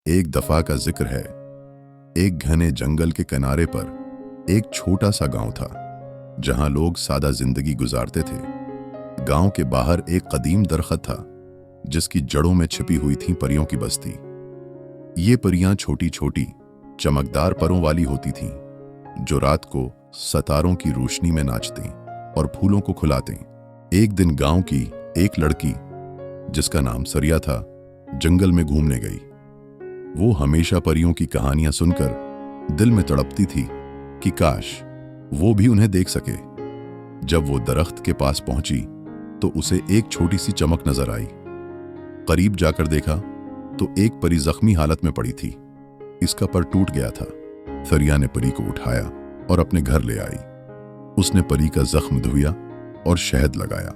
एक दफा का जिक्र है। एक घने जंगल के किनारे पर एक छोटा सा गांव था, जहां लोग सादा जिंदगी गुजारते थे। गांव के बाहर एक कदीम दरख्त था, जिसकी जड़ों में छिपी हुई थी परियों की बस्ती। ये परियां छोटी छोटी चमकदार परों वाली होती थीं, जो रात को सितारों की रोशनी में नाचती और फूलों को खिलाती। एक दिन गांव की एक लड़की, जिसका नाम सरिया था, जंगल में घूमने गई। वो हमेशा परियों की कहानियां सुनकर दिल में तड़पती थी कि काश वो भी उन्हें देख सके। जब वो दरख्त के पास पहुंची तो उसे एक छोटी सी चमक नजर आई। करीब जाकर देखा तो एक परी जख्मी हालत में पड़ी थी। इसका पर टूट गया था। सरिया ने परी को उठाया और अपने घर ले आई। उसने परी का जख्म धोया और शहद लगाया।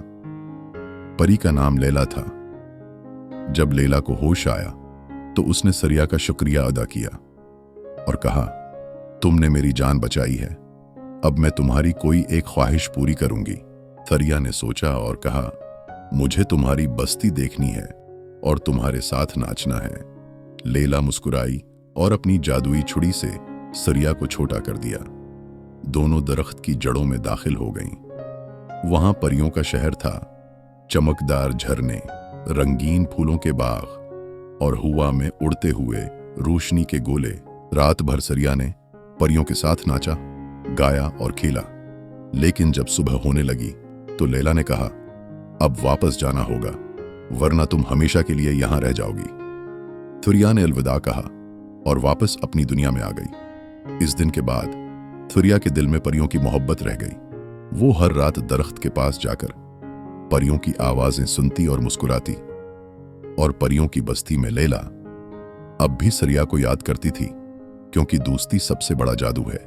परी का नाम लैला था। जब लैला को होश आया तो उसने सरिया का शुक्रिया अदा किया और कहा, तुमने मेरी जान बचाई है, अब मैं तुम्हारी कोई एक ख्वाहिश पूरी करूंगी। सरिया ने सोचा और कहा, मुझे तुम्हारी बस्ती देखनी है और तुम्हारे साथ नाचना है। लैला मुस्कुराई और अपनी जादुई छुरी से सरिया को छोटा कर दिया। दोनों दरख्त की जड़ों में दाखिल हो गईं। वहां परियों का शहर था। चमकदार झरने, रंगीन फूलों के बाग और हवा में उड़ते हुए रोशनी के गोले। रात भर सरिया ने परियों के साथ नाचा, गाया और खेला। लेकिन जब सुबह होने लगी तो लैला ने कहा, अब वापस जाना होगा, वरना तुम हमेशा के लिए यहां रह जाओगी। सरिया ने अलविदा कहा और वापस अपनी दुनिया में आ गई। इस दिन के बाद सरिया के दिल में परियों की मोहब्बत रह गई। वो हर रात दरख्त के पास जाकर परियों की आवाजें सुनती और मुस्कुराती, और परियों की बस्ती में लैला अब भी सरिया को याद करती थी, क्योंकि दोस्ती सबसे बड़ा जादू है।